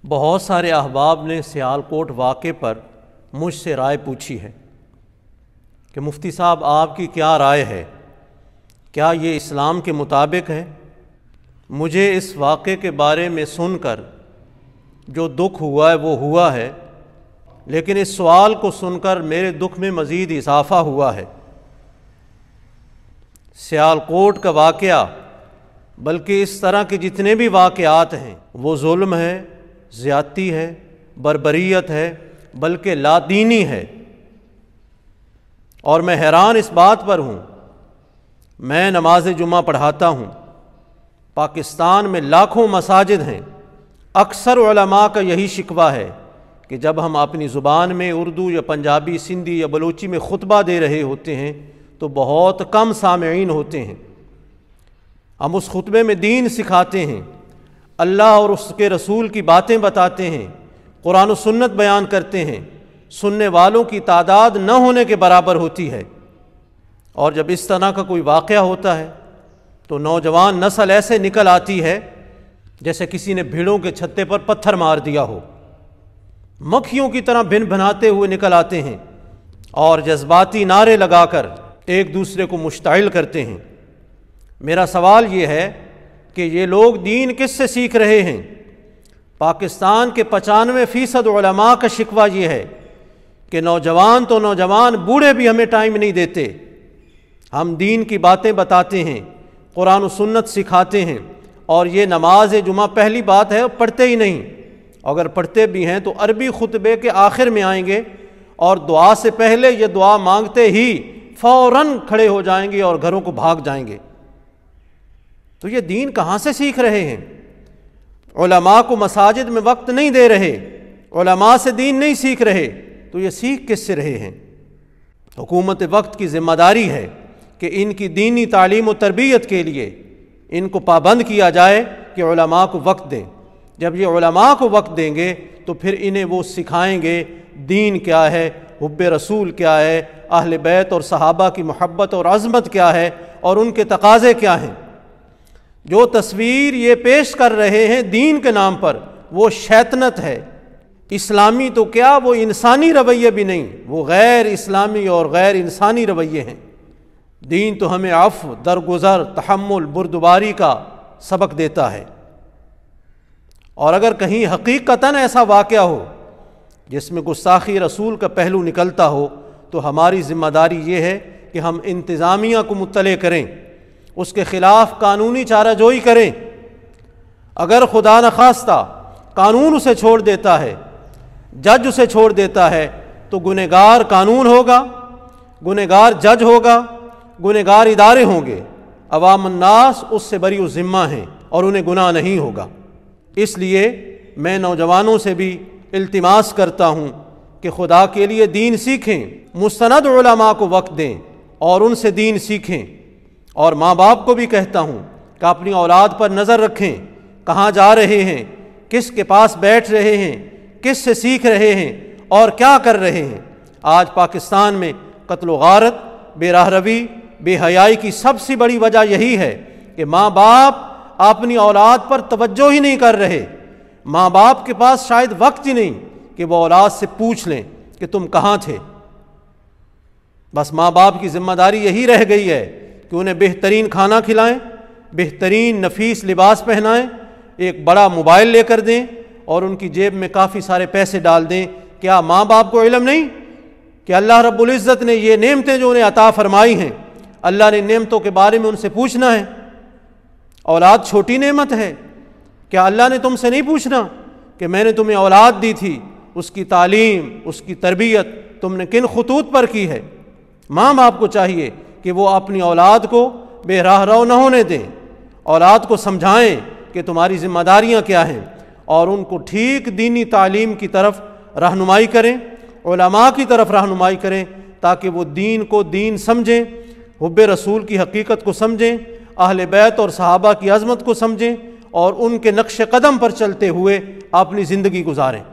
بہت سارے احباب نے سیالکوٹ واقعے پر مجھ سے رائے پوچھی ہے کہ مفتی صاحب آپ کی کیا رائے ہے، کیا یہ اسلام کے مطابق ہے؟ مجھے اس واقعے کے بارے میں سن کر جو دکھ ہوا ہے وہ ہوا ہے، لیکن اس سوال کو سن کر میرے دکھ میں مزید اضافہ ہوا ہے۔ سیالکوٹ کا واقعہ بلکہ اس طرح کے جتنے بھی واقعات ہیں وہ ظلم ہے، زیادتی ہے، بربریت ہے، بلکہ لا دینی ہے۔ اور میں حیران اس بات پر ہوں، میں نماز جمعہ پڑھاتا ہوں، پاکستان میں لاکھوں مساجد ہیں، اکثر علماء کا یہی شکوہ ہے کہ جب ہم اپنی زبان میں اردو یا پنجابی، سندھی یا بلوچی میں خطبہ دے رہے ہوتے ہیں تو بہت کم سامعین ہوتے ہیں۔ ہم اس خطبے میں دین سکھاتے ہیں، اللہ اور اس کے رسول کی باتیں بتاتے ہیں، قرآن و سنت بیان کرتے ہیں، سننے والوں کی تعداد نہ ہونے کے برابر ہوتی ہے۔ اور جب اس طرح کا کوئی واقعہ ہوتا ہے تو نوجوان نسل ایسے نکل آتی ہے جیسے کسی نے بھیڑوں کے چھتے پر پتھر مار دیا ہو، مکھیوں کی طرح بھن بھناتے ہوئے نکل آتے ہیں اور جذباتی نعرے لگا کر ایک دوسرے کو مشتعل کرتے ہیں۔ میرا سوال یہ ہے کہ یہ لوگ دین کس سے سیکھ رہے ہیں؟ پاکستان کے 95% علماء کا شکوہ یہ ہے کہ نوجوان تو نوجوان، بوڑھے بھی ہمیں ٹائم نہیں دیتے۔ ہم دین کی باتیں بتاتے ہیں، قرآن و سنت سکھاتے ہیں، اور یہ نماز جمعہ پہلی بات ہے پڑھتے ہی نہیں، اگر پڑھتے بھی ہیں تو عربی خطبے کے آخر میں آئیں گے اور دعا سے پہلے یہ دعا مانگتے ہی فوراً کھڑے ہو جائیں گے اور گھروں کو بھاگ جائیں گے۔ تو یہ دین کہاں سے سیکھ رہے ہیں؟ علماء کو مساجد میں وقت نہیں دے رہے، علماء سے دین نہیں سیکھ رہے، تو یہ سیکھ کس سے رہے ہیں؟ حکومت وقت کی ذمہ داری ہے کہ ان کی دینی تعلیم و تربیت کے لیے ان کو پابند کیا جائے کہ علماء کو وقت دیں۔ جب یہ علماء کو وقت دیں گے تو پھر انہیں وہ سکھائیں گے دین کیا ہے، حب رسول کیا ہے، اہل بیت اور صحابہ کی محبت اور عظمت کیا ہے، اور ان کے تقاضے کیا ہیں۔ جو تصویر یہ پیش کر رہے ہیں دین کے نام پر وہ شیطنت ہے، اسلامی تو کیا، وہ انسانی رویے بھی نہیں، وہ غیر اسلامی اور غیر انسانی رویے ہیں۔ دین تو ہمیں عفو، درگزر، تحمل، بردباری کا سبق دیتا ہے۔ اور اگر کہیں حقیقتاً ایسا واقعہ ہو جس میں گستاخی رسول کا پہلو نکلتا ہو تو ہماری ذمہ داری یہ ہے کہ ہم انتظامیہ کو مطلع کریں، اس کے خلاف قانونی چارہ جوئی کریں۔ اگر خدا نخواستہ قانون اسے چھوڑ دیتا ہے، جج اسے چھوڑ دیتا ہے، تو گنہگار قانون ہوگا، گنہگار جج ہوگا، گنہگار ادارے ہوں گے، عوام الناس اس سے بری الذمہ ہیں اور انہیں گناہ نہیں ہوگا۔ اس لیے میں نوجوانوں سے بھی التماس کرتا ہوں کہ خدا کے لیے دین سیکھیں، مستند علماء کو وقت دیں اور ان سے دین سیکھیں۔ اور ماں باپ کو بھی کہتا ہوں کہ اپنی اولاد پر نظر رکھیں، کہاں جا رہے ہیں، کس کے پاس بیٹھ رہے ہیں، کس سے سیکھ رہے ہیں اور کیا کر رہے ہیں۔ آج پاکستان میں قتل و غارت، بے راہ روی، بے حیائی کی سب سے بڑی وجہ یہی ہے کہ ماں باپ اپنی اولاد پر توجہ ہی نہیں کر رہے۔ ماں باپ کے پاس شاید وقت ہی نہیں کہ وہ اولاد سے پوچھ لیں کہ تم کہاں تھے۔ بس ماں باپ کی ذمہ داری یہی رہ گئی ہے کہ انہیں بہترین کھانا کھلائیں، بہترین نفیس لباس پہنائیں، ایک بڑا موبائل لے کر دیں اور ان کی جیب میں کافی سارے پیسے ڈال دیں۔ کیا ماں باپ کو علم نہیں کہ اللہ رب العزت نے یہ نعمتیں جو انہیں عطا فرمائی ہیں، اللہ نے نعمتوں کے بارے میں ان سے پوچھنا ہے؟ اولاد چھوٹی نعمت ہے، کیا اللہ نے تم سے نہیں پوچھنا کہ میں نے تمہیں اولاد دی تھی، اس کی تعلیم، اس کی تربیت تم نے کن خطوط پر کی ہے؟ ماں باپ کو چاہیے کہ وہ اپنی اولاد کو بے راہ رو نہ ہونے دیں، اولاد کو سمجھائیں کہ تمہاری ذمہ داریاں کیا ہیں، اور ان کو ٹھیک دینی تعلیم کی طرف رہنمائی کریں، علماء کی طرف رہنمائی کریں، تاکہ وہ دین کو دین سمجھیں، حب رسول کی حقیقت کو سمجھیں، اہل بیت اور صحابہ کی عظمت کو سمجھیں، اور ان کے نقش قدم پر چلتے ہوئے اپنی زندگی گزاریں۔